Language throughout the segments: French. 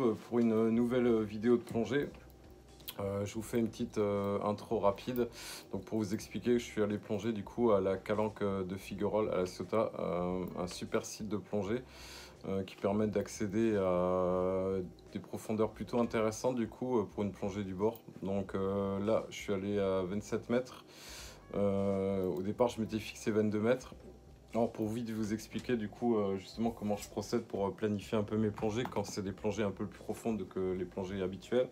retrouve pour une nouvelle vidéo de plongée. Je vous fais une petite intro rapide donc pour vous expliquer que je suis allé plonger du coup à la Calanque de Figueroles à La Ciotat, un super site de plongée qui permet d'accéder à des profondeurs plutôt intéressantes du coup pour une plongée du bord. Donc là je suis allé à 27 mètres. Au départ je m'étais fixé 22 mètres. Alors pour vite vous expliquer du coup justement comment je procède pour planifier un peu mes plongées quand c'est des plongées un peu plus profondes que les plongées habituelles.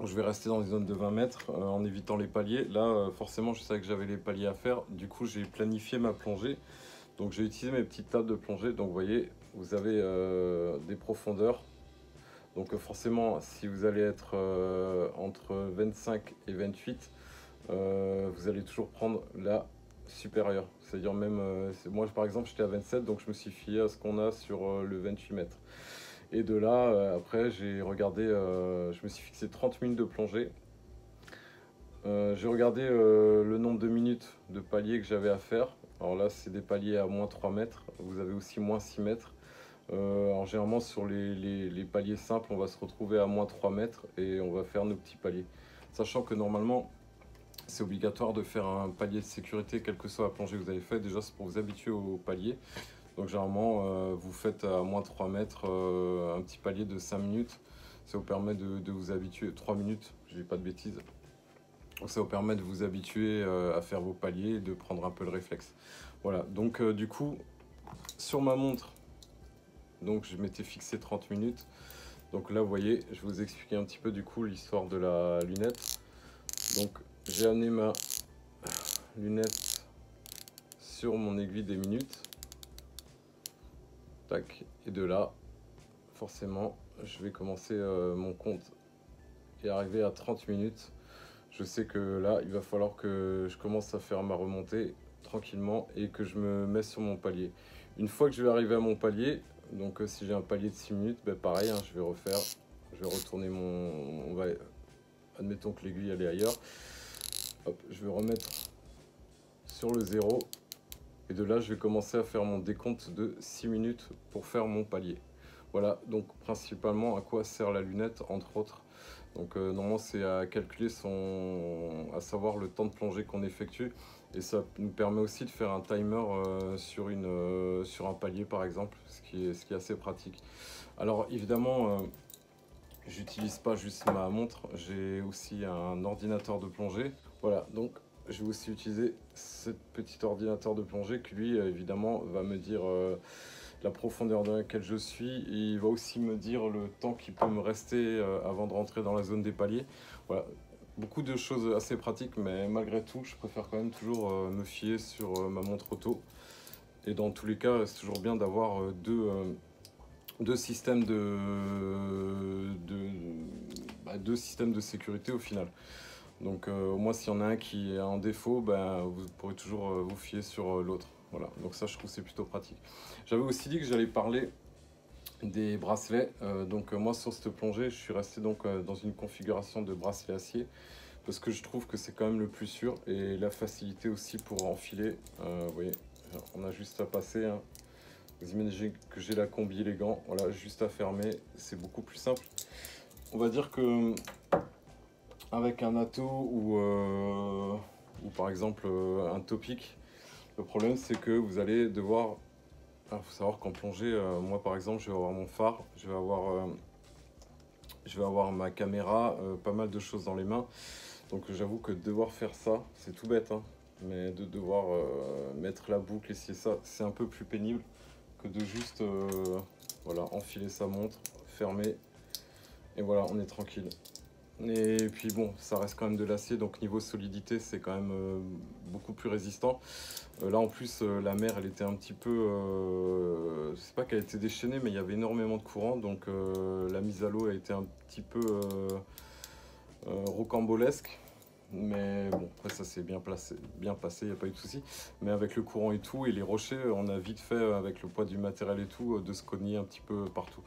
Je vais rester dans les zones de 20 mètres en évitant les paliers. Là forcément je savais que j'avais les paliers à faire, du coup j'ai planifié ma plongée. Donc j'ai utilisé mes petites tables de plongée. Donc vous voyez, vous avez des profondeurs. Donc forcément si vous allez être entre 25 et 28, vous allez toujours prendre la supérieure. C'est-à-dire même, moi par exemple j'étais à 27, donc je me suis fié à ce qu'on a sur le 28 mètres. Et de là, après j'ai regardé, je me suis fixé 30 minutes de plongée. J'ai regardé le nombre de minutes de paliers que j'avais à faire. Alors là c'est des paliers à moins 3 mètres, vous avez aussi moins 6 mètres. Alors généralement sur les paliers simples on va se retrouver à moins 3 mètres et on va faire nos petits paliers. Sachant que normalement c'est obligatoire de faire un palier de sécurité quelle que soit la plongée que vous avez fait. Déjà c'est pour vous habituer au palier. Donc généralement vous faites à moins 3 mètres un petit palier de 5 minutes. Ça vous permet de vous habituer, 3 minutes, je dis pas de bêtises. Donc ça vous permet de vous habituer à faire vos paliers et de prendre un peu le réflexe. Voilà, donc du coup sur ma montre, donc je m'étais fixé 30 minutes. Donc là vous voyez, je vais vous expliquer un petit peu du coup l'histoire de la lunette. Donc j'ai amené ma lunette sur mon aiguille des minutes. Tac, et de là, forcément, je vais commencer mon compte et arriver à 30 minutes. Je sais que là, il va falloir que je commence à faire ma remontée tranquillement et que je me mets sur mon palier. Une fois que je vais arriver à mon palier, donc si j'ai un palier de 6 minutes, ben pareil, hein, je vais refaire, je vais retourner mon... admettons que l'aiguille elle est ailleurs. Hop, je vais remettre sur le 0. Et de là, je vais commencer à faire mon décompte de 6 minutes pour faire mon palier. Voilà, donc principalement à quoi sert la lunette, entre autres. Donc normalement, c'est à calculer à savoir le temps de plongée qu'on effectue. Et ça nous permet aussi de faire un timer sur un palier, par exemple, ce qui est assez pratique. Alors évidemment, j'utilise pas juste ma montre, j'ai aussi un ordinateur de plongée. Voilà, donc je vais aussi utiliser ce petit ordinateur de plongée qui lui évidemment va me dire la profondeur dans laquelle je suis et il va aussi me dire le temps qui peut me rester avant de rentrer dans la zone des paliers. Voilà, beaucoup de choses assez pratiques, mais malgré tout je préfère quand même toujours me fier sur ma montre auto. Et dans tous les cas c'est toujours bien d'avoir deux systèmes deux systèmes de sécurité au final. Donc au moins s'il y en a un qui est en défaut, ben, vous pourrez toujours vous fier sur l'autre. Voilà, donc ça je trouve c'est plutôt pratique. J'avais aussi dit que j'allais parler des bracelets. Donc moi sur cette plongée, je suis resté donc dans une configuration de bracelet acier parce que je trouve que c'est quand même le plus sûr et la facilité aussi pour enfiler. Vous voyez, on a juste à passer. Hein. Vous imaginez que j'ai la combi et les gants, voilà, juste à fermer, c'est beaucoup plus simple. On va dire que avec un atto ou par exemple un topic, le problème c'est que vous allez devoir... Il faut savoir qu'en plongée, moi par exemple, je vais avoir mon phare, je vais avoir ma caméra, pas mal de choses dans les mains. Donc j'avoue que devoir faire ça, c'est tout bête, hein, mais de devoir mettre la boucle et ça, c'est un peu plus pénible que de juste voilà, enfiler sa montre, fermer, et voilà, on est tranquille. Et puis bon, ça reste quand même de l'acier, donc niveau solidité, c'est quand même beaucoup plus résistant. Là en plus, la mer, elle était un petit peu... c'est pas qu'elle était déchaînée, mais il y avait énormément de courant, donc la mise à l'eau a été un petit peu rocambolesque. Mais bon, après ça s'est bien passé, il n'y a pas eu de souci. Mais avec le courant et tout, et les rochers, on a vite fait, avec le poids du matériel et tout, de se cogner un petit peu partout.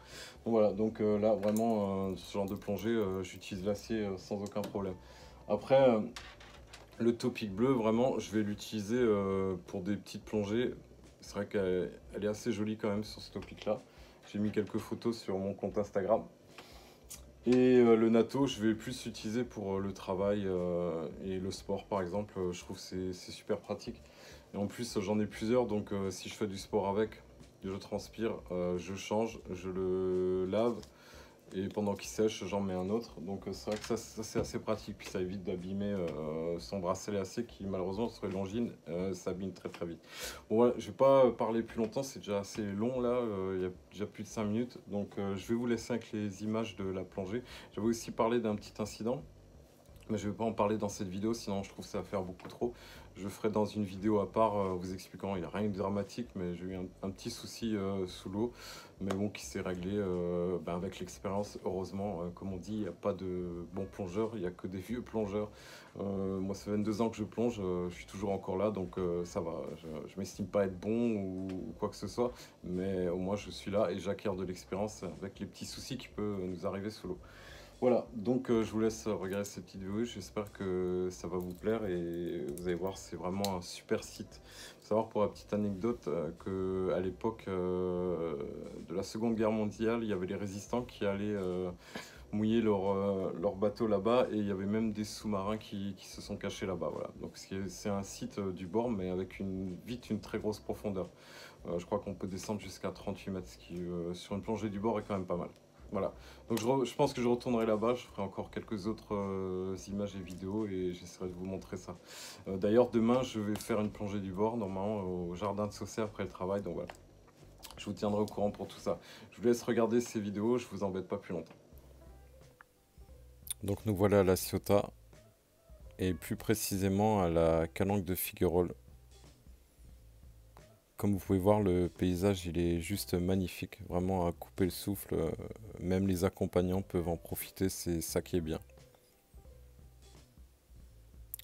Donc voilà, donc là vraiment, ce genre de plongée, j'utilise l'acier sans aucun problème. Après, le topic bleu, vraiment, je vais l'utiliser pour des petites plongées. C'est vrai qu'elle est assez jolie quand même sur ce topic là. J'ai mis quelques photos sur mon compte Instagram. Et le natto, je vais plus l'utiliser pour le travail et le sport par exemple. Je trouve que c'est super pratique. Et en plus, j'en ai plusieurs, donc si je fais du sport avec, je transpire, je change, je le lave. Et pendant qu'il sèche, j'en mets un autre. Donc c'est vrai que ça c'est assez pratique. Puis ça évite d'abîmer son bracelet lacet qui malheureusement sur les longines s'abîme très très vite. Bon voilà, je vais pas parler plus longtemps, c'est déjà assez long là. Il y a déjà plus de 5 minutes. Donc je vais vous laisser avec les images de la plongée. Je vais aussi parler d'un petit incident. Mais je ne vais pas en parler dans cette vidéo, sinon je trouve que ça va faire beaucoup trop. Je ferai dans une vidéo à part vous expliquant, il n'y a rien de dramatique, mais j'ai eu un petit souci sous l'eau, mais bon, qui s'est réglé avec l'expérience. Heureusement, comme on dit, il n'y a pas de bons plongeurs, il n'y a que des vieux plongeurs. Moi, ça fait 22 ans que je plonge, je suis toujours encore là, donc ça va. Je ne m'estime pas être bon ou quoi que ce soit, mais au moins je suis là et j'acquiers de l'expérience avec les petits soucis qui peuvent nous arriver sous l'eau. Voilà, donc je vous laisse regarder cette petite vidéo, j'espère que ça va vous plaire et vous allez voir, c'est vraiment un super site. Il faut savoir pour la petite anecdote qu'à l'époque de la Seconde Guerre mondiale, il y avait les résistants qui allaient mouiller leur bateau là-bas et il y avait même des sous-marins qui se sont cachés là-bas. Voilà. Donc c'est un site du bord mais avec vite une très grosse profondeur. Je crois qu'on peut descendre jusqu'à 38 mètres, ce qui sur une plongée du bord est quand même pas mal. Voilà, donc je pense que je retournerai là-bas, je ferai encore quelques autres images et vidéos et j'essaierai de vous montrer ça. D'ailleurs, demain, je vais faire une plongée du bord, normalement, au jardin de Saussay après le travail, donc voilà. Je vous tiendrai au courant pour tout ça. Je vous laisse regarder ces vidéos, je vous embête pas plus longtemps. Donc nous voilà à la Ciotat, et plus précisément à la Calanque de Figuerolles. Comme vous pouvez voir, le paysage il est juste magnifique, vraiment à couper le souffle. Même les accompagnants peuvent en profiter, c'est ça qui est bien.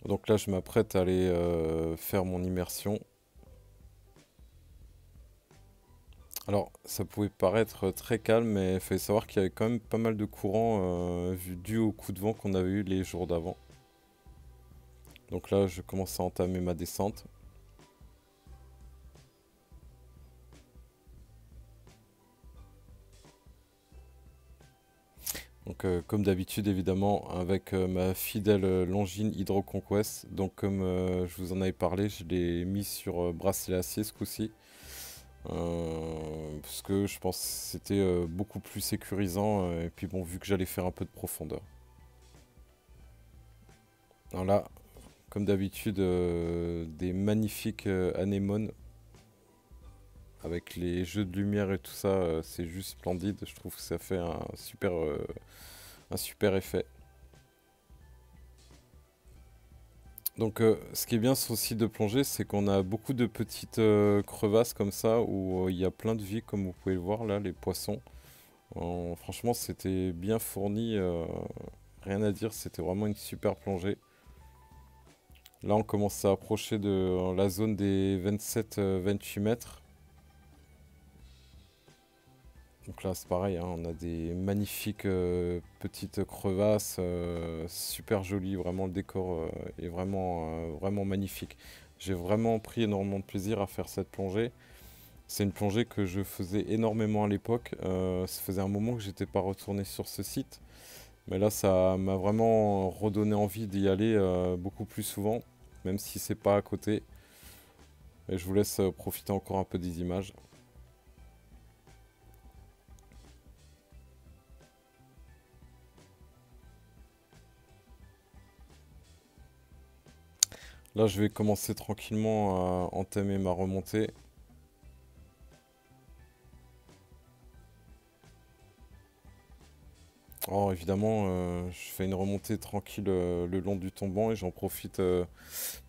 Donc là, je m'apprête à aller faire mon immersion. Alors, ça pouvait paraître très calme, mais il fallait savoir qu'il y avait quand même pas mal de courant dû au coup de vent qu'on avait eu les jours d'avant. Donc là, je commence à entamer ma descente. Donc comme d'habitude évidemment avec ma fidèle Longines Hydro Conquest. Donc comme je vous en avais parlé, je l'ai mis sur bracelet acier ce coup-ci. Parce que je pense que c'était beaucoup plus sécurisant. Et puis bon, vu que j'allais faire un peu de profondeur. Alors là, comme d'habitude, des magnifiques anémones. Avec les jeux de lumière et tout ça, c'est juste splendide. Je trouve que ça fait un super effet. Donc ce qui est bien sur le site de plongée, c'est qu'on a beaucoup de petites crevasses comme ça où il y a plein de vie comme vous pouvez le voir là, les poissons. Franchement c'était bien fourni, rien à dire, c'était vraiment une super plongée. Là on commence à approcher de la zone des 27-28 mètres. Donc là c'est pareil, hein, on a des magnifiques petites crevasses, super jolies, vraiment le décor est vraiment magnifique. J'ai vraiment pris énormément de plaisir à faire cette plongée. C'est une plongée que je faisais énormément à l'époque, ça faisait un moment que j'étais pas retourné sur ce site. Mais là ça m'a vraiment redonné envie d'y aller beaucoup plus souvent, même si c'est pas à côté. Et je vous laisse profiter encore un peu des images. Là, je vais commencer tranquillement à entamer ma remontée. Alors évidemment, je fais une remontée tranquille le long du tombant et j'en profite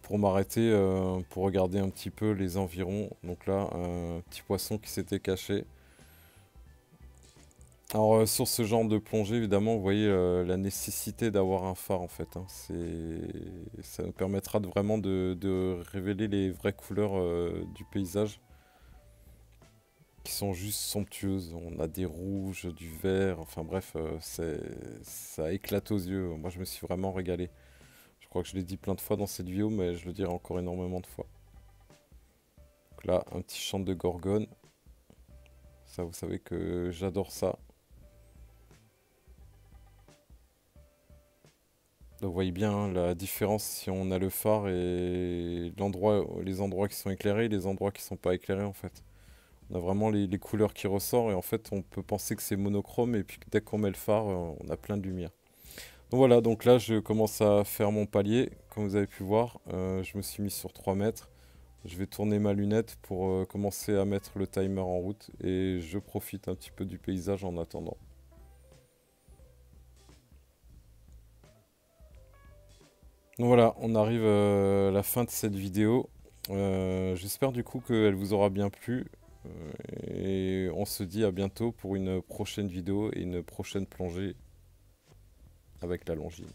pour m'arrêter, pour regarder un petit peu les environs. Donc là, un petit poisson qui s'était caché. Alors sur ce genre de plongée, évidemment, vous voyez la nécessité d'avoir un phare en fait, hein. Ça nous permettra vraiment de révéler les vraies couleurs du paysage qui sont juste somptueuses. On a des rouges, du vert, enfin bref, ça éclate aux yeux. Moi, je me suis vraiment régalé. Je crois que je l'ai dit plein de fois dans cette vidéo, mais je le dirai encore énormément de fois. Donc là, un petit champ de gorgone. Ça, vous savez que j'adore ça. Donc vous voyez bien hein, la différence si on a le phare et les endroits qui sont éclairés et les endroits qui sont pas éclairés en fait. On a vraiment les couleurs qui ressortent et en fait on peut penser que c'est monochrome et puis dès qu'on met le phare, on a plein de lumière. Donc voilà, donc là je commence à faire mon palier, comme vous avez pu voir, je me suis mis sur 3 mètres. Je vais tourner ma lunette pour commencer à mettre le timer en route et je profite un petit peu du paysage en attendant. Donc voilà, on arrive à la fin de cette vidéo. J'espère du coup qu'elle vous aura bien plu. Et on se dit à bientôt pour une prochaine vidéo et une prochaine plongée avec la Longines.